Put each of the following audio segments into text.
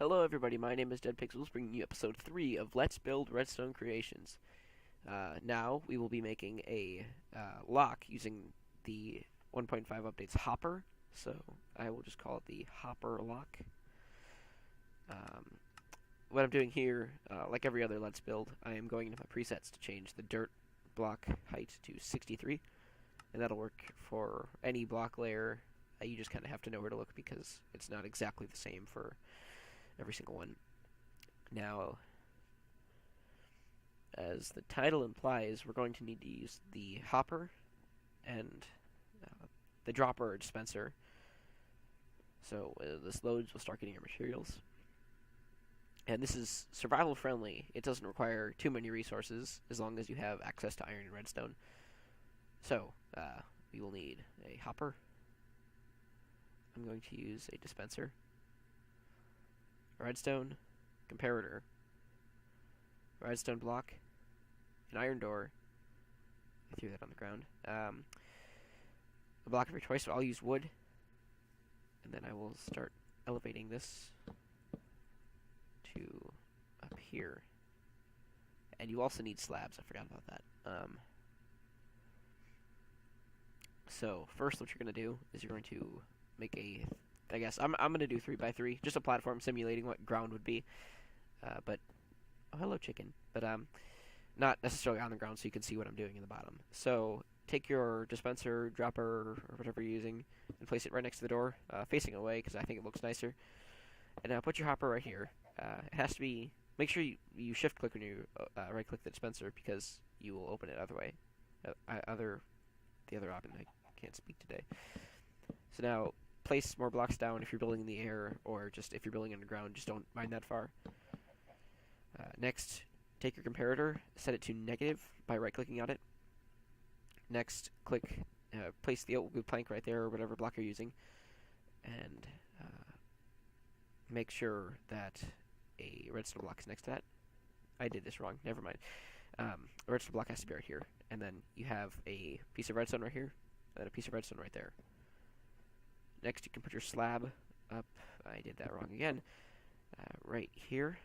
Hello everybody, my name is Dead Pixels, bringing you episode 3 of Let's Build Redstone Creations. Now, we will be making a lock using the 1.5 update's Hopper, so I will just call it the Hopper lock. Um, what I'm doing here, like every other Let's Build, I am going into my presets to change the dirt block height to 63, and that'll work for any block layer. You just kind of have to know where to look because it's not exactly the same for every single one. Now, as the title implies, we're going to need to use the hopper and the dropper or dispenser. So this loads, we'll start getting our materials. And this is survival friendly. It doesn't require too many resources as long as you have access to iron and redstone. So, we will need a hopper. I'm going to use a dispenser, a redstone comparator, a redstone block, an iron door. I threw that on the ground. A block of your choice, so I'll use wood. And then I will start elevating this to up here. And you also need slabs, I forgot about that. So, first what you're going to do is you're going to make a, I guess, I'm going to do 3x3, just a platform simulating what ground would be. But, oh hello chicken. But, not necessarily on the ground so you can see what I'm doing in the bottom. So, take your dispenser, dropper, or whatever you're using, and place it right next to the door, facing away, because I think it looks nicer. And now put your hopper right here. It has to be, make sure you shift click when you right click the dispenser, because you will open it other way. The other option, I can't speak today. So now, place more blocks down if you're building in the air, or just if you're building underground, just don't mine that far. Next, take your comparator, set it to negative by right-clicking on it. Next, place the oak wood plank right there, or whatever block you're using, and make sure that a redstone block is next to that. I did this wrong, never mind. A redstone block has to be right here, and then you have a piece of redstone right here, and a piece of redstone right there. Next, you can put your slab up, I did that wrong again, right here.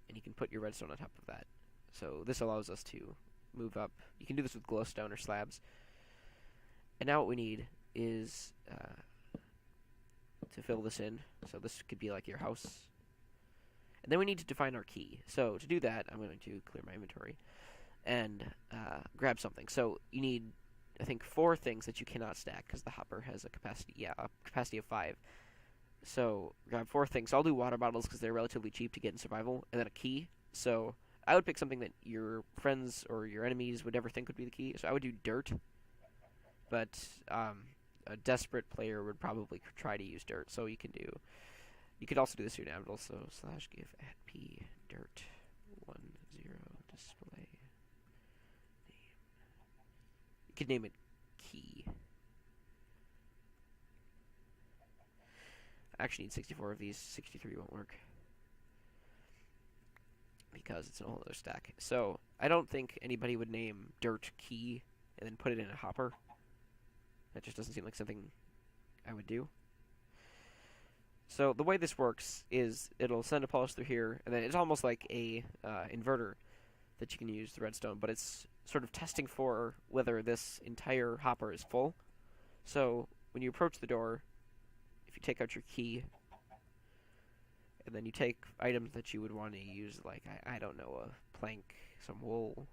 And you can put your redstone on top of that. So this allows us to move up. You can do this with glowstone or slabs. And now what we need is to fill this in. So this could be like your house. And then we need to define our key. So to do that, I'm going to clear my inventory and grab something. So you need, I think, 4 things that you cannot stack because the hopper has a capacity of 5. So grab 4 things. So I'll do water bottles because they're relatively cheap to get in survival, and then a key. So I would pick something that your friends or your enemies would never think would be the key. So I would do dirt, but a desperate player would probably try to use dirt. So you could also do this here now. So /give at p dirt 10 display name. You could name it key. I actually need 64 of these. 63 won't work because it's a whole other stack. So I don't think anybody would name dirt key and then put it in a hopper. That just doesn't seem like something I would do. So the way this works is it'll send a pulse through here, and then it's almost like a inverter that you can use the redstone, but it's sort of testing for whether this entire hopper is full. So when you approach the door, if you take out your key, and then you take items that you would want to use, like, I don't know, a plank, some wool,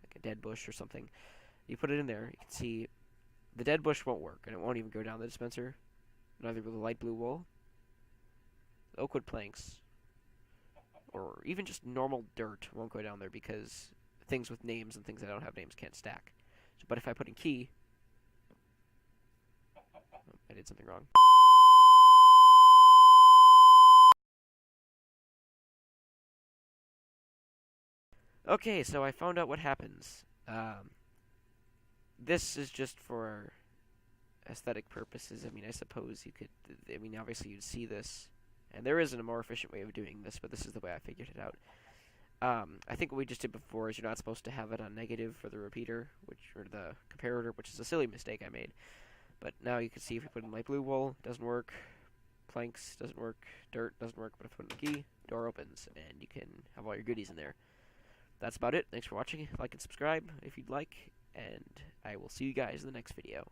like a dead bush or something, you put it in there, you can see the dead bush won't work, and it won't even go down the dispenser, neither will the light blue wool. The oak wood planks, or even just normal dirt, won't go down there because things with names and things that don't have names can't stack. So, but if I put in key, oh, I did something wrong. Okay, so I found out what happens. This is just for aesthetic purposes. I mean, I suppose you could, I mean, obviously you'd see this, and there isn't a more efficient way of doing this, but this is the way I figured it out. I think what we just did before is you're not supposed to have it on negative for the repeater, or the comparator, which is a silly mistake I made. But now you can see if you put in light blue wool, it doesn't work. Planks doesn't work. Dirt doesn't work. But if you put in a key, door opens, and you can have all your goodies in there. That's about it. Thanks for watching. Like and subscribe if you'd like, and I will see you guys in the next video.